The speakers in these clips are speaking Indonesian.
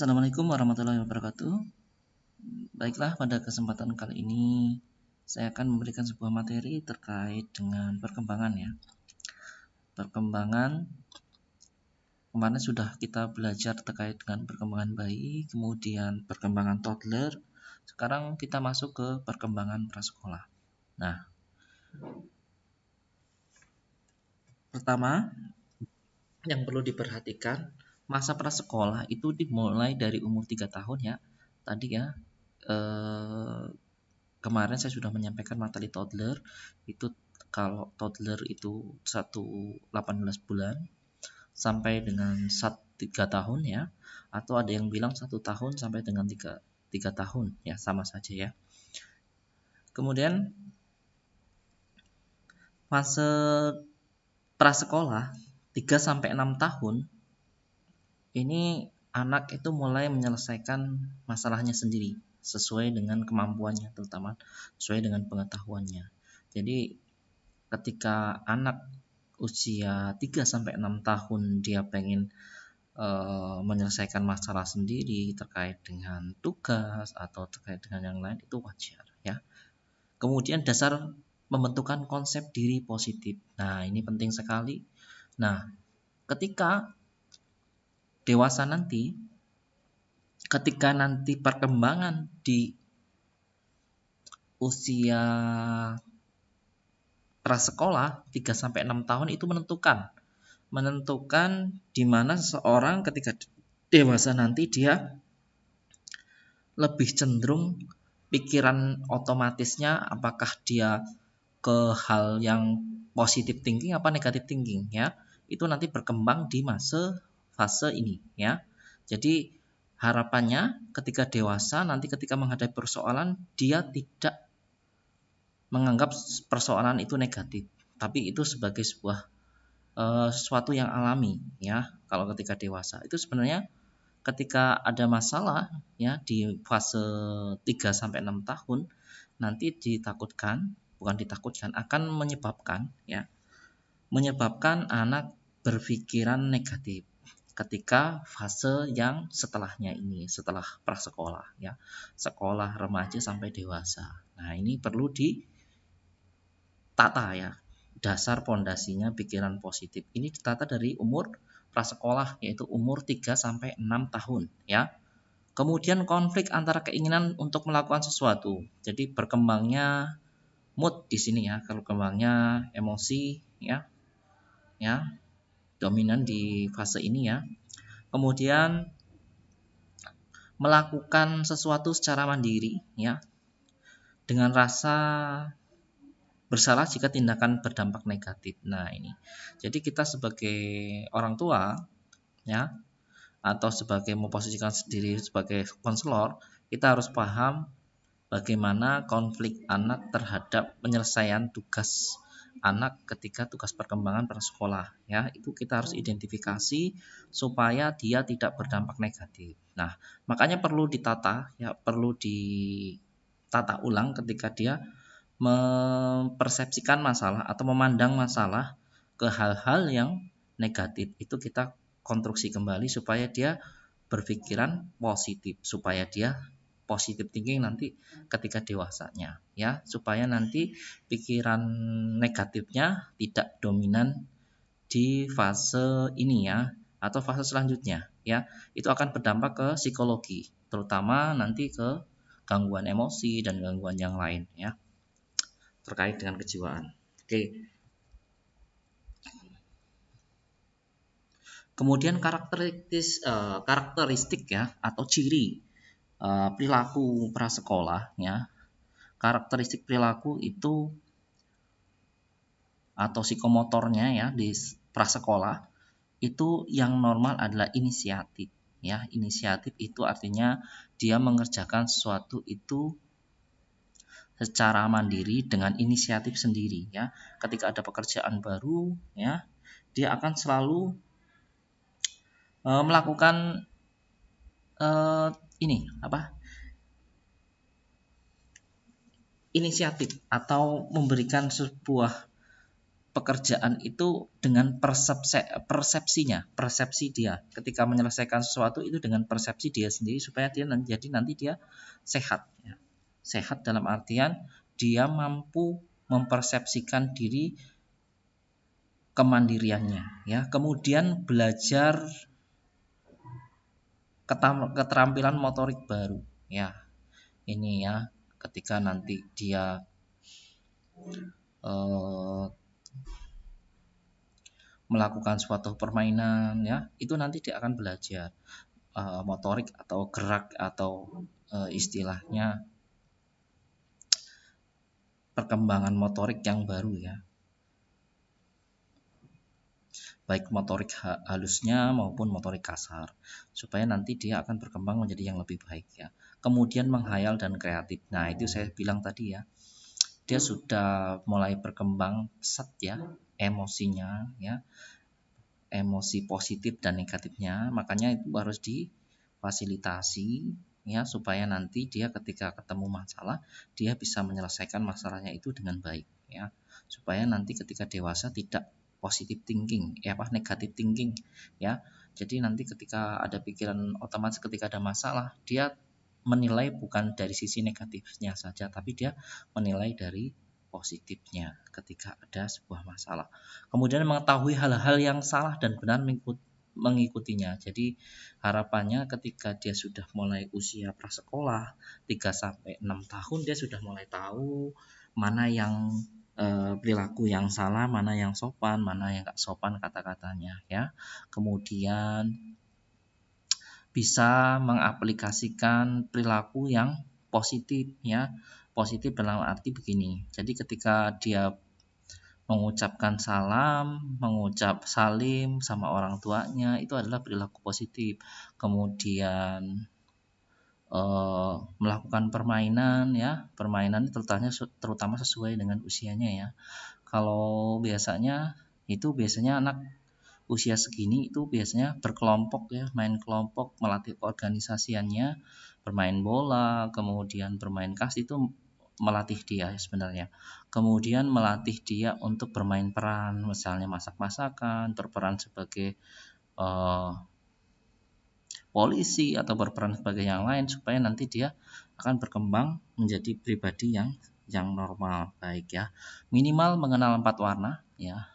Assalamualaikum warahmatullahi wabarakatuh. Baiklah, pada kesempatan kali ini saya akan memberikan sebuah materi terkait dengan perkembangan ya. Perkembangan kemarin sudah kita belajar terkait dengan perkembangan bayi, kemudian perkembangan toddler. Sekarang kita masuk ke perkembangan prasekolah. Nah, pertama yang perlu diperhatikan, masa prasekolah itu dimulai dari umur 3 tahun ya. Tadi ya, kemarin saya sudah menyampaikan materi toddler. Itu kalau toddler itu 18 bulan sampai dengan 3 tahun ya, atau ada yang bilang 1 tahun sampai dengan 3 tahun ya, sama saja ya. Kemudian fase prasekolah 3 sampai 6 tahun ini anak itu mulai menyelesaikan masalahnya sendiri sesuai dengan kemampuannya, terutama sesuai dengan pengetahuannya. Jadi ketika anak usia 3 sampai 6 tahun dia pengen menyelesaikan masalah sendiri terkait dengan tugas atau terkait dengan yang lain, itu wajar ya. Kemudian dasar membentukan konsep diri positif. Nah, ini penting sekali. Nah, ketika dewasa nanti, ketika nanti perkembangan di usia prasekolah 3 sampai 6 tahun itu menentukan di mana seseorang ketika dewasa nanti dia lebih cenderung pikiran otomatisnya apakah dia ke hal yang positif thinking apa negatif thinking ya. Itu nanti berkembang di fase ini ya. Jadi harapannya ketika dewasa nanti ketika menghadapi persoalan dia tidak menganggap persoalan itu negatif, tapi itu sebagai sebuah sesuatu yang alami ya. Kalau ketika dewasa itu sebenarnya ketika ada masalah ya di fase 3 sampai 6 tahun nanti akan menyebabkan anak berpikiran negatif ketika fase yang setelahnya ini, setelah prasekolah ya, sekolah remaja sampai dewasa. Nah, ini perlu ditata ya, dasar pondasinya pikiran positif ini ditata dari umur prasekolah, yaitu umur 3 sampai 6 tahun ya. Kemudian konflik antara keinginan untuk melakukan sesuatu. Jadi berkembangnya mood di sini ya, kalau berkembangnya emosi ya. Ya, dominan di fase ini ya. Kemudian melakukan sesuatu secara mandiri ya, dengan rasa bersalah jika tindakan berdampak negatif. Nah, ini. Jadi kita sebagai orang tua ya, atau sebagai memposisikan sendiri sebagai konselor, kita harus paham bagaimana konflik anak terhadap penyelesaian tugas anak ketika tugas perkembangan prasekolah ya. Itu kita harus identifikasi supaya dia tidak berdampak negatif. Nah, makanya perlu ditata ya, perlu ditata ulang ketika dia mempersepsikan masalah atau memandang masalah ke hal-hal yang negatif. Itu kita konstruksi kembali supaya dia berpikiran positif, supaya dia positive thinking nanti ketika dewasanya ya, supaya nanti pikiran negatifnya tidak dominan di fase ini ya, atau fase selanjutnya ya. Itu akan berdampak ke psikologi, terutama nanti ke gangguan emosi dan gangguan yang lain ya, terkait dengan kejiwaan. Oke. Kemudian karakteristik ya atau ciri perilaku prasekolah ya. Karakteristik perilaku itu atau psikomotornya ya di prasekolah itu yang normal adalah inisiatif ya. Inisiatif itu artinya dia mengerjakan sesuatu itu secara mandiri dengan inisiatif sendiri ya. Ketika ada pekerjaan baru ya, dia akan selalu melakukan inisiatif atau memberikan sebuah pekerjaan itu dengan persepsi dia ketika menyelesaikan sesuatu itu dengan persepsi dia sendiri, supaya dia nanti dia sehat ya. Sehat dalam artian dia mampu mempersepsikan diri, kemandiriannya ya. Kemudian belajar keterampilan motorik baru ya. Ini ya, ketika nanti dia melakukan suatu permainan ya, itu nanti dia akan belajar motorik atau gerak atau istilahnya perkembangan motorik yang baru ya, baik motorik halusnya maupun motorik kasar, supaya nanti dia akan berkembang menjadi yang lebih baik ya. Kemudian menghayal dan kreatif, nah itu saya bilang tadi ya, dia sudah mulai berkembang pesat ya emosinya ya, emosi positif dan negatifnya, makanya itu harus difasilitasi ya, supaya nanti dia ketika ketemu masalah dia bisa menyelesaikan masalahnya itu dengan baik ya, supaya nanti ketika dewasa tidak positive thinking negative thinking ya. Jadi nanti ketika ada pikiran, otomatis ketika ada masalah dia menilai bukan dari sisi negatifnya saja, tapi dia menilai dari positifnya ketika ada sebuah masalah. Kemudian mengetahui hal-hal yang salah dan benar mengikutinya. Jadi harapannya ketika dia sudah mulai usia prasekolah 3-6 tahun, dia sudah mulai tahu mana yang perilaku yang salah, mana yang sopan, mana yang gak sopan kata-katanya ya. Kemudian bisa mengaplikasikan perilaku yang positif ya. Positif dalam arti begini, jadi ketika dia mengucapkan salam, mengucap salim sama orang tuanya, itu adalah perilaku positif. Kemudian melakukan permainan ya, permainan terutama sesuai dengan usianya ya. Kalau biasanya anak usia segini itu biasanya berkelompok ya, main kelompok, melatih keorganisasiannya, bermain bola, kemudian bermain kas, itu melatih dia sebenarnya. Kemudian melatih dia untuk bermain peran, misalnya masak-masakan, berperan sebagai polisi atau berperan sebagai yang lain, supaya nanti dia akan berkembang menjadi pribadi yang normal baik ya. Minimal mengenal 4 warna ya.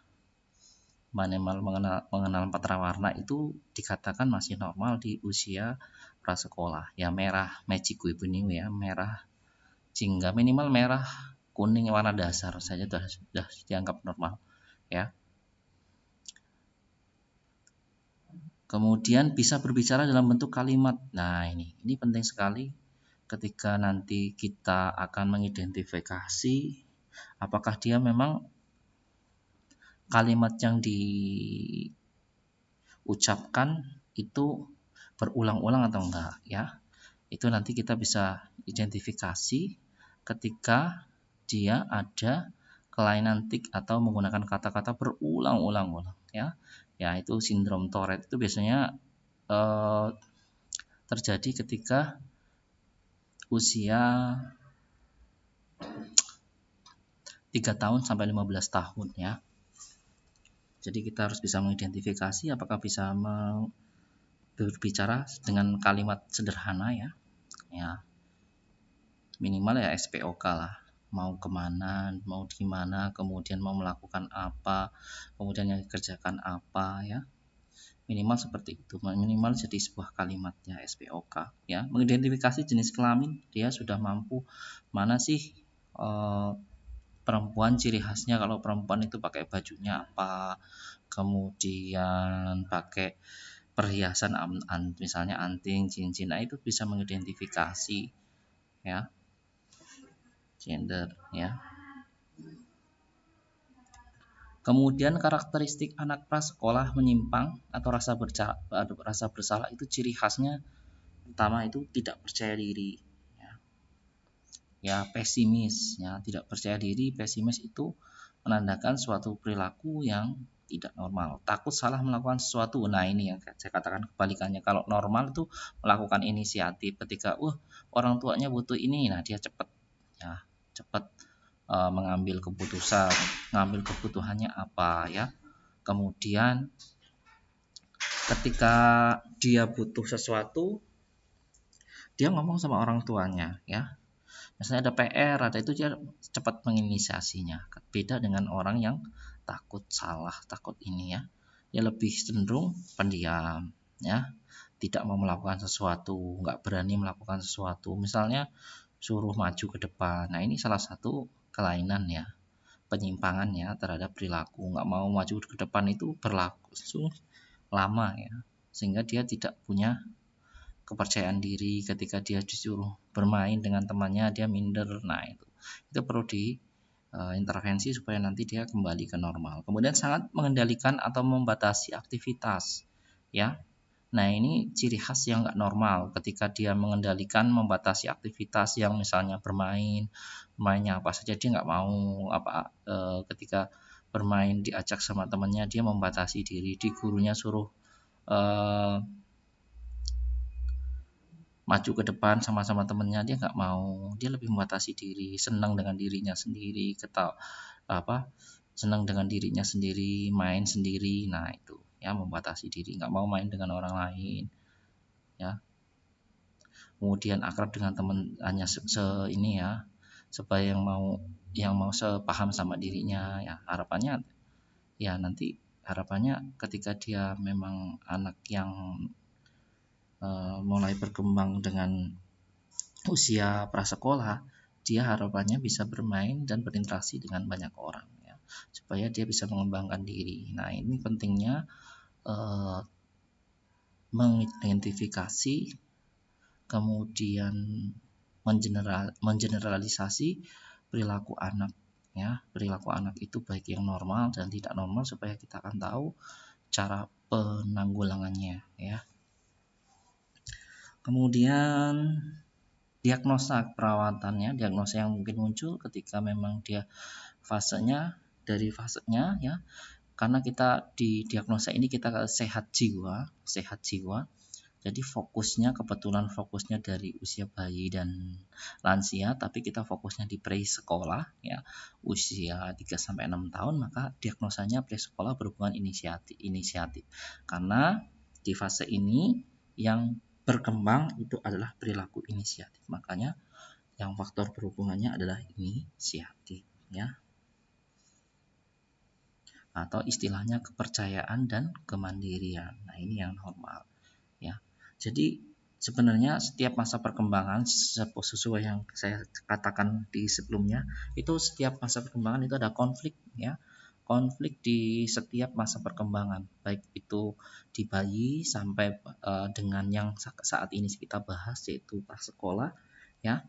Minimal mengenal 4 warna itu dikatakan masih normal di usia prasekolah ya. Merah magic kuning ya, merah jingga, minimal merah kuning warna dasar saja sudah dianggap normal ya. Kemudian bisa berbicara dalam bentuk kalimat. Nah, ini penting sekali ketika nanti kita akan mengidentifikasi apakah dia memang kalimat yang diucapkan itu berulang-ulang atau enggak ya. Itu nanti kita bisa identifikasi ketika dia ada kelainan tik atau menggunakan kata-kata berulang-ulang ya. Ya, itu sindrom Tourette itu biasanya terjadi ketika usia 3 tahun sampai 15 tahun ya. Jadi kita harus bisa mengidentifikasi apakah bisa berbicara dengan kalimat sederhana ya. Ya. Minimal ya SPOK lah. Mau kemana, mau di mana, kemudian mau melakukan apa, kemudian yang dikerjakan apa ya. Minimal seperti itu, minimal jadi sebuah kalimatnya SPOK ya. Mengidentifikasi jenis kelamin, dia sudah mampu mana sih perempuan, ciri khasnya kalau perempuan itu pakai bajunya apa, kemudian pakai perhiasan misalnya anting, cincin, nah itu bisa mengidentifikasi ya gender ya. Kemudian karakteristik anak prasekolah menyimpang atau rasa bersalah itu ciri khasnya pertama itu tidak percaya diri ya, pesimis ya, tidak percaya diri, pesimis itu menandakan suatu perilaku yang tidak normal, takut salah melakukan sesuatu. Nah, ini yang saya katakan kebalikannya. Kalau normal itu melakukan inisiatif ketika orang tuanya butuh ini, nah dia cepat mengambil keputusan, mengambil kebutuhannya apa ya. Kemudian ketika dia butuh sesuatu, dia ngomong sama orang tuanya ya. Misalnya ada PR, ada itu, dia cepat menginisiasinya. Beda dengan orang yang takut salah, takut ini ya. Dia lebih cenderung pendiam ya. Tidak mau melakukan sesuatu, nggak berani melakukan sesuatu. Misalnya suruh maju ke depan. Nah, ini salah satu kelainan ya, penyimpangan ya terhadap perilaku. Nggak mau maju ke depan itu berlaku lama ya, sehingga dia tidak punya kepercayaan diri. Ketika dia disuruh bermain dengan temannya, dia minder. Nah, itu perlu intervensi supaya nanti dia kembali ke normal. Kemudian sangat mengendalikan atau membatasi aktivitas ya. Nah, ini ciri khas yang nggak normal ketika dia mengendalikan, membatasi aktivitas yang misalnya mainnya apa saja dia nggak mau. Ketika bermain diajak sama temannya, dia membatasi diri. Di gurunya suruh maju ke depan sama-sama temennya, dia nggak mau, dia lebih membatasi diri, senang dengan dirinya sendiri, senang dengan dirinya sendiri, main sendiri. Nah, itu ya, membatasi diri, nggak mau main dengan orang lain ya. Kemudian akrab dengan teman hanya ini ya, supaya yang mau sepaham sama dirinya ya. Harapannya ya, nanti harapannya ketika dia memang anak yang mulai berkembang dengan usia prasekolah, dia harapannya bisa bermain dan berinteraksi dengan banyak orang ya, supaya dia bisa mengembangkan diri. Nah, ini pentingnya mengidentifikasi, kemudian mengeneralisasi perilaku anak ya. Perilaku anak itu baik yang normal dan tidak normal, supaya kita akan tahu cara penanggulangannya ya. Kemudian diagnosa perawatannya, diagnosa yang mungkin muncul ketika memang dia fasenya ya, karena kita di diagnosa ini kita sehat jiwa. Jadi kebetulan fokusnya dari usia bayi dan lansia, tapi kita fokusnya di pre-sekolah ya, usia 3-6 tahun, maka diagnosanya pre-sekolah berhubungan inisiatif. Karena di fase ini yang berkembang itu adalah perilaku inisiatif. Makanya yang faktor berhubungannya adalah inisiatif ya. Atau istilahnya kepercayaan dan kemandirian. Nah, ini yang normal ya. Jadi sebenarnya setiap masa perkembangan, sesuai yang saya katakan di sebelumnya, itu setiap masa perkembangan itu ada konflik ya. Konflik di setiap masa perkembangan, baik itu di bayi sampai dengan yang saat ini kita bahas, yaitu prasekolah ya.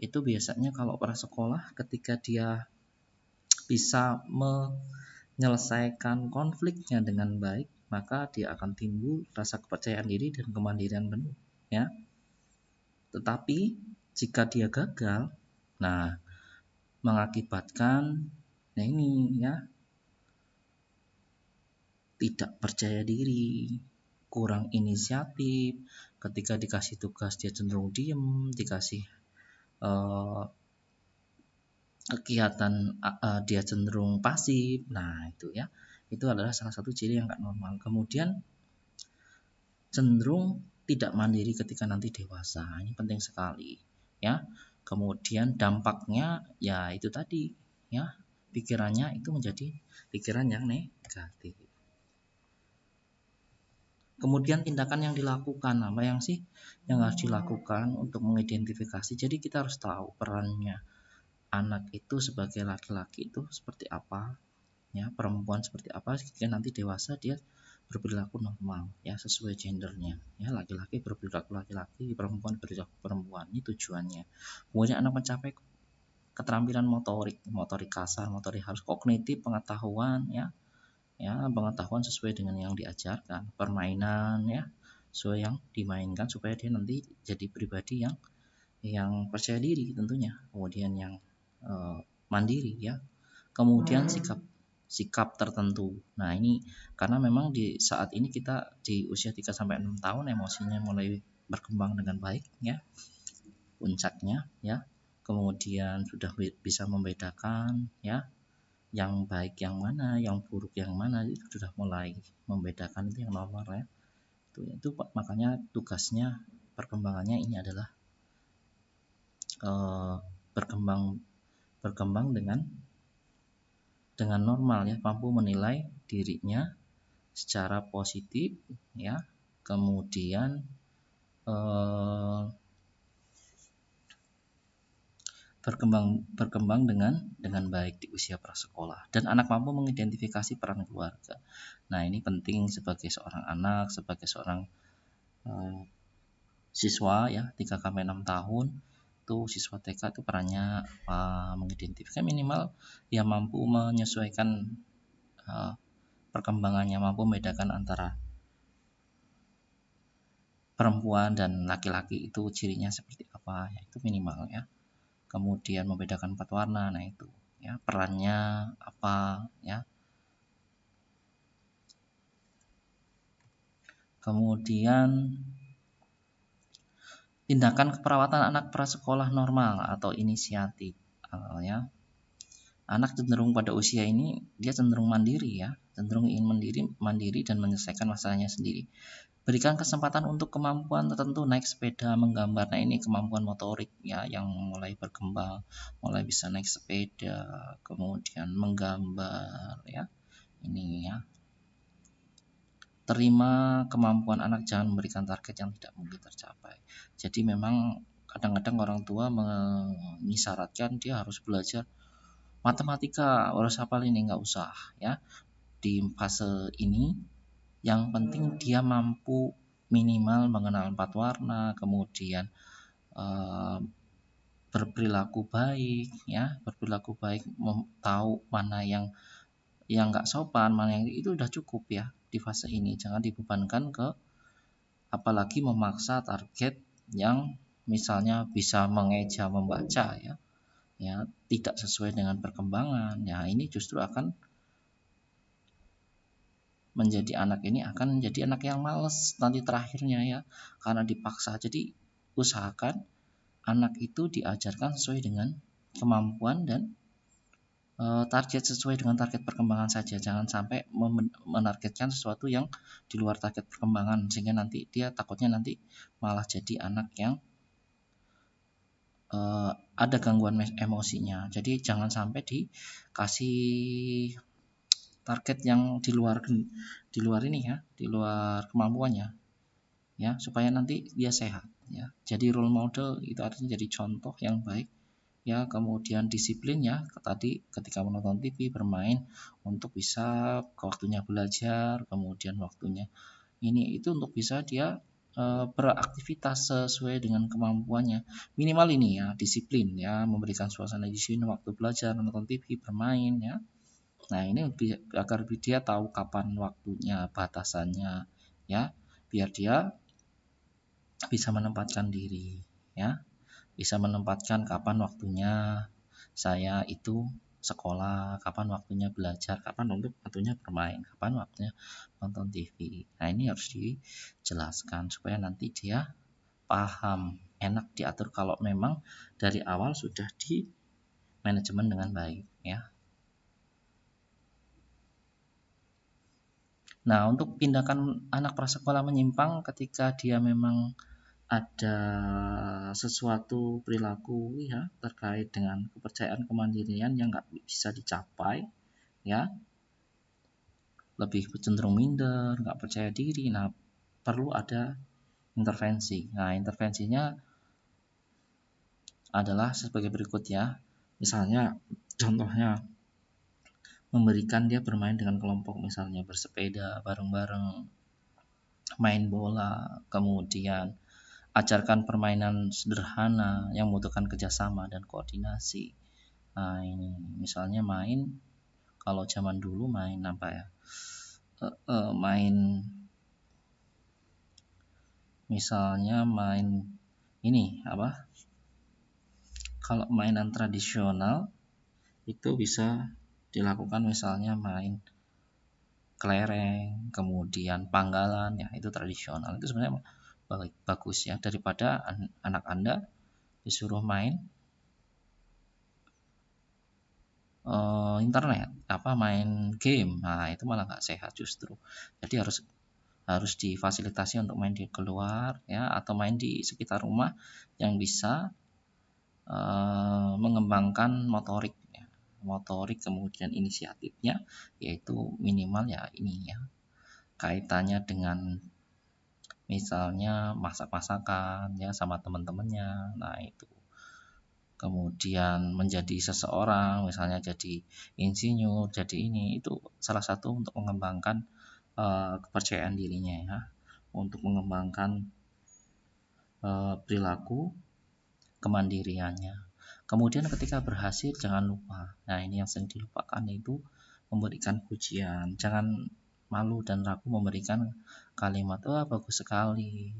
Itu biasanya kalau prasekolah, ketika dia bisa menyelesaikan konfliknya dengan baik, maka dia akan timbul rasa kepercayaan diri dan kemandirian penuh ya. Tetapi jika dia gagal, nah mengakibatkan ini ya, tidak percaya diri, kurang inisiatif. Ketika dikasih tugas dia cenderung diem, dikasih kegiatan dia cenderung pasif. Nah, itu ya, itu adalah salah satu ciri yang nggak normal. Kemudian cenderung tidak mandiri ketika nanti dewasa, ini penting sekali ya. Kemudian dampaknya ya itu tadi ya, pikirannya itu menjadi pikiran yang negatif. Kemudian tindakan yang dilakukan, apa yang sih yang harus dilakukan untuk mengidentifikasi? Jadi kita harus tahu perannya anak itu sebagai laki-laki itu seperti apa ya, perempuan seperti apa, jika nanti dewasa dia berperilaku normal ya, sesuai gendernya ya. Laki-laki berperilaku laki-laki, perempuan berperilaku perempuan. Ini tujuannya. Kemudian anak mencapai keterampilan motorik kasar, motorik halus, kognitif, pengetahuan ya, pengetahuan sesuai dengan yang diajarkan, permainan ya, sesuai yang dimainkan, supaya dia nanti jadi pribadi yang percaya diri tentunya. Kemudian yang mandiri ya. Kemudian sikap tertentu. Nah, ini karena memang di saat ini kita di usia 3-6 tahun emosinya mulai berkembang dengan baik ya, puncaknya ya. kemudian sudah bisa membedakan ya yang baik yang mana, yang buruk yang mana, itu sudah mulai membedakan, itu yang normal ya. Itu makanya tugasnya perkembangannya ini adalah berkembang dengan normal ya, mampu menilai dirinya secara positif ya, kemudian berkembang dengan baik di usia prasekolah, dan anak mampu mengidentifikasi peran keluarga. Nah, ini penting sebagai seorang anak, sebagai seorang siswa ya, 3-6 tahun itu siswa TK itu perannya mengidentifikasi, minimal ya mampu menyesuaikan perkembangannya, mampu membedakan antara perempuan dan laki-laki itu cirinya seperti apa ya, itu minimal ya. Kemudian membedakan 4 warna, nah itu ya perannya apa ya. Kemudian tindakan keperawatan anak prasekolah normal atau inisiatif ya. Anak cenderung pada usia ini dia cenderung mandiri ya, cenderung ingin mandiri dan menyelesaikan masalahnya sendiri. Berikan kesempatan untuk kemampuan tertentu, naik sepeda, menggambar. Nah, ini kemampuan motorik ya yang mulai berkembang, mulai bisa naik sepeda, kemudian menggambar ya. Ini ya. Terima kemampuan anak, jangan memberikan target yang tidak mungkin tercapai. Jadi memang kadang-kadang orang tua mengisyaratkan dia harus belajar matematika, harus hafal ini, nggak usah ya. Di fase ini yang penting dia mampu minimal mengenal 4 warna, kemudian berperilaku baik ya, tahu mana yang nggak sopan, mana yang itu udah cukup ya di fase ini. Jangan dibebankan ke apalagi memaksa target yang misalnya bisa mengeja membaca ya tidak sesuai dengan perkembangan. Ya, ini justru akan menjadi anak yang malas nanti terakhirnya ya, karena dipaksa. Jadi usahakan anak itu diajarkan sesuai dengan kemampuan dan target, sesuai dengan target perkembangan saja. Jangan sampai menargetkan sesuatu yang di luar target perkembangan, sehingga nanti dia takutnya nanti malah jadi anak yang ada gangguan emosinya. Jadi jangan sampai dikasih target yang di luar ini ya, di luar kemampuannya ya, supaya nanti dia sehat ya. Jadi role model itu artinya jadi contoh yang baik ya. Kemudian disiplin ya, tadi ketika menonton TV, bermain untuk bisa waktunya belajar, kemudian waktunya ini itu untuk bisa dia beraktivitas sesuai dengan kemampuannya. Minimal ini ya, disiplin ya, memberikan suasana di sini waktu belajar, menonton TV, bermain ya. Nah, ini agar dia tahu kapan waktunya, batasannya ya, biar dia bisa menempatkan diri ya, bisa menempatkan kapan waktunya saya itu sekolah, kapan waktunya belajar, kapan untuk waktunya bermain, kapan waktunya nonton TV. Nah, ini harus dijelaskan supaya nanti dia paham, enak diatur kalau memang dari awal sudah di manajemen dengan baik ya. Nah, untuk pindahkan anak prasekolah menyimpang ketika dia memang ada sesuatu perilaku ya terkait dengan kepercayaan kemandirian yang nggak bisa dicapai ya, lebih cenderung minder, nggak percaya diri. Nah, perlu ada intervensi. Nah, intervensinya adalah sebagai berikut ya. Misalnya, contohnya memberikan dia bermain dengan kelompok, misalnya bersepeda bareng-bareng, main bola, kemudian ajarkan permainan sederhana yang membutuhkan kerjasama dan koordinasi. Nah, ini misalnya main, kalau zaman dulu main apa ya, main misalnya main ini apa, kalau mainan tradisional itu bisa dilakukan misalnya main kelereng, kemudian panggalan ya, itu tradisional. Itu sebenarnya bagus ya, daripada anak Anda disuruh main internet, main game. Nah, itu malah nggak sehat justru. Jadi harus difasilitasi untuk main di keluar ya, atau main di sekitar rumah yang bisa mengembangkan motorik ya. Motorik kemudian inisiatifnya, yaitu minimal ya ini ya, kaitannya dengan misalnya masak-masakan ya sama teman-temannya. Nah, itu kemudian menjadi seseorang, misalnya jadi insinyur, jadi ini, itu salah satu untuk mengembangkan kepercayaan dirinya ya, untuk mengembangkan perilaku kemandiriannya. Kemudian ketika berhasil jangan lupa, nah ini yang sering dilupakan, itu memberikan pujian. Jangan malu dan ragu memberikan kalimat, wah bagus sekali,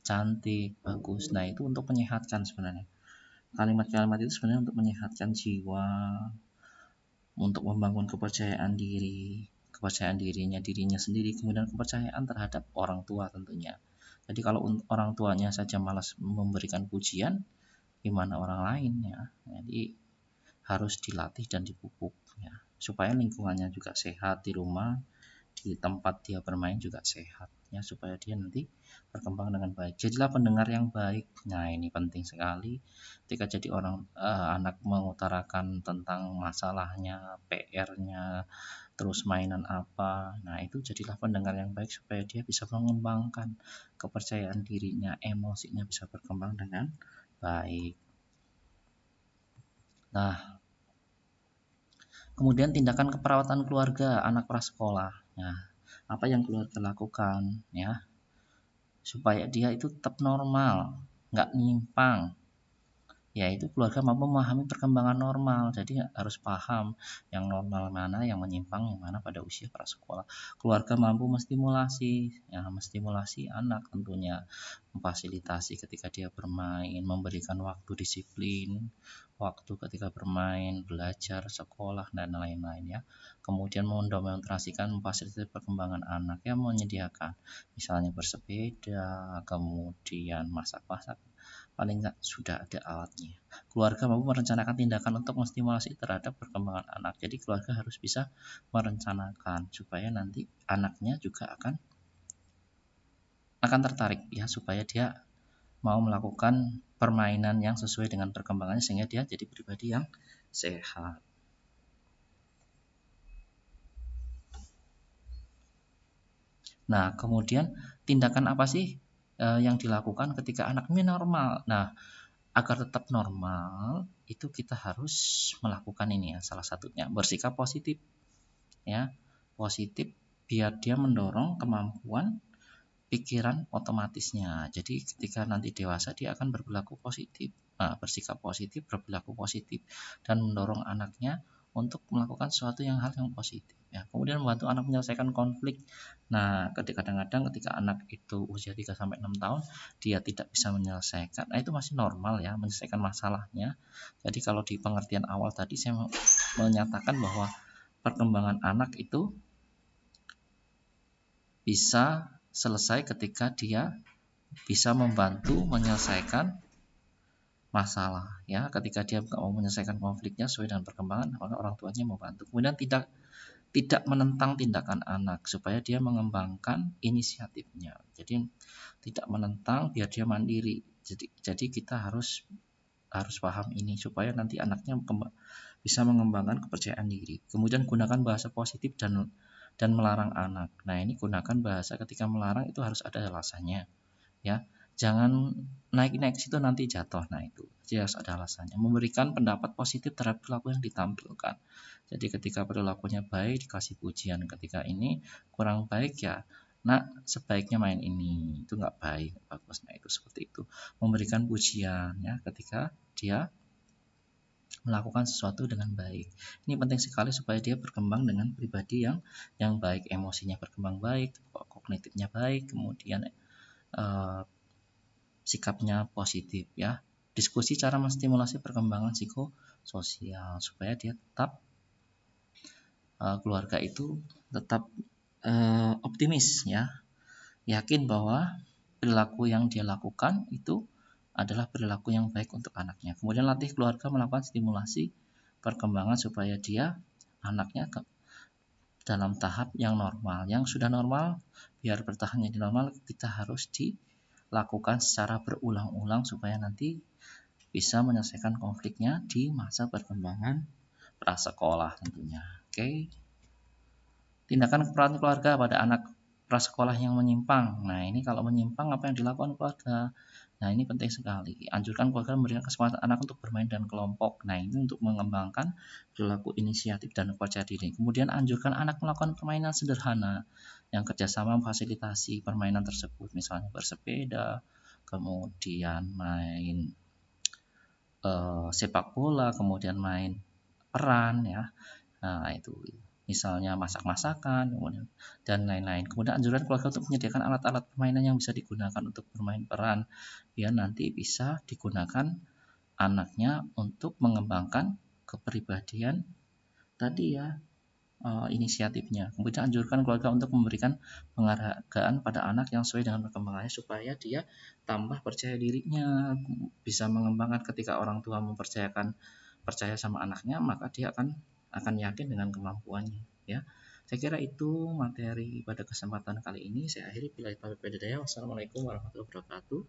cantik, bagus. Nah, itu untuk menyehatkan sebenarnya. Kalimat-kalimat itu sebenarnya untuk menyehatkan jiwa, untuk membangun kepercayaan diri, kepercayaan dirinya sendiri, kemudian kepercayaan terhadap orang tua tentunya. Jadi kalau orang tuanya saja malas memberikan pujian, gimana orang lain ya. Jadi harus dilatih dan dipupuk ya, supaya lingkungannya juga sehat, di rumah, di tempat dia bermain juga sehat ya, supaya dia nanti berkembang dengan baik. Jadilah pendengar yang baik. Nah, ini penting sekali ketika jadi anak mengutarakan tentang masalahnya, PR-nya, terus mainan apa. Nah, itu jadilah pendengar yang baik supaya dia bisa mengembangkan kepercayaan dirinya, emosinya bisa berkembang dengan baik. Nah, kemudian tindakan keperawatan keluarga anak prasekolah. Nah, apa yang keluarga lakukan ya supaya dia itu tetap normal, nggak nyimpang. Yaitu keluarga mampu memahami perkembangan normal, jadi harus paham yang normal mana, yang menyimpang yang mana pada usia prasekolah. Keluarga mampu menstimulasi anak tentunya, memfasilitasi ketika dia bermain, memberikan waktu disiplin, waktu ketika bermain, belajar, sekolah, dan lain-lain ya. Kemudian mendemonstrasikan memfasilitasi perkembangan anak, yang menyediakan misalnya bersepeda, kemudian masak-masak, paling nggak sudah ada alatnya. Keluarga mampu merencanakan tindakan untuk menstimulasi terhadap perkembangan anak. Jadi keluarga harus bisa merencanakan supaya nanti anaknya juga akan tertarik ya, supaya dia mau melakukan permainan yang sesuai dengan perkembangannya, sehingga dia jadi pribadi yang sehat. Nah, kemudian tindakan apa sih yang dilakukan ketika anaknya normal? Nah, agar tetap normal itu kita harus melakukan ini ya, salah satunya bersikap positif ya, positif biar dia mendorong kemampuan pikiran otomatisnya. Jadi ketika nanti dewasa dia akan berperilaku positif, bersikap positif, berperilaku positif, dan mendorong anaknya untuk melakukan sesuatu hal yang positif ya. Kemudian membantu anak menyelesaikan konflik. Nah, kadang-kadang ketika anak itu usia 3 sampai 6 tahun dia tidak bisa menyelesaikan, nah itu masih normal ya, menyelesaikan masalahnya. Jadi kalau di pengertian awal tadi saya menyatakan bahwa perkembangan anak itu bisa selesai ketika dia bisa membantu menyelesaikan masalah ya. Ketika dia mau menyelesaikan konfliknya sesuai dengan perkembangan, maka orang tuanya membantu. Kemudian tidak menentang tindakan anak supaya dia mengembangkan inisiatifnya. Jadi tidak menentang biar dia mandiri. Jadi kita harus paham ini supaya nanti anaknya bisa mengembangkan kepercayaan diri. Kemudian gunakan bahasa positif dan melarang anak. Nah, ini gunakan bahasa ketika melarang itu harus ada alasannya ya. Jangan naik situ nanti jatuh. Nah, itu jadi harus ada alasannya. Memberikan pendapat positif terhadap perilaku yang ditampilkan. Jadi ketika perilakunya baik dikasih pujian, ketika ini kurang baik ya, nah sebaiknya main ini, itu nggak baik, bagus. Nah, itu seperti itu, memberikan pujian ya ketika dia melakukan sesuatu dengan baik. Ini penting sekali supaya dia berkembang dengan pribadi yang baik, emosinya berkembang baik, kognitifnya baik, kemudian sikapnya positif ya. Diskusi cara menstimulasi perkembangan psikososial supaya dia tetap keluarga itu tetap optimis ya, yakin bahwa perilaku yang dia lakukan itu adalah perilaku yang baik untuk anaknya. Kemudian latih keluarga melakukan stimulasi perkembangan supaya dia anaknya dalam tahap yang normal. Yang sudah normal, biar bertahan di normal, kita harus dilakukan secara berulang-ulang supaya nanti bisa menyelesaikan konfliknya di masa perkembangan prasekolah tentunya. Oke. Tindakan peran keluarga pada anak prasekolah yang menyimpang. Nah, ini kalau menyimpang apa yang dilakukan keluarga? Nah, ini penting sekali. Anjurkan keluarga memberikan kesempatan anak untuk bermain dan kelompok. Nah, ini untuk mengembangkan perilaku inisiatif dan percaya diri. Kemudian anjurkan anak melakukan permainan sederhana yang kerjasama memfasilitasi permainan tersebut, misalnya bersepeda, kemudian main sepak bola, kemudian main peran ya. Nah, itu misalnya masak-masakan, kemudian dan lain-lain. Kemudian anjuran keluarga untuk menyediakan alat-alat permainan yang bisa digunakan untuk bermain peran, biar nanti bisa digunakan anaknya untuk mengembangkan kepribadian tadi ya, inisiatifnya. Kemudian anjurkan keluarga untuk memberikan penghargaan pada anak yang sesuai dengan perkembangannya supaya dia tambah percaya dirinya, bisa mengembangkan ketika orang tua percaya sama anaknya, maka dia akan yakin dengan kemampuannya ya. Saya kira itu materi pada kesempatan kali ini. Saya akhiri bila itu. Wassalamualaikum warahmatullahi wabarakatuh.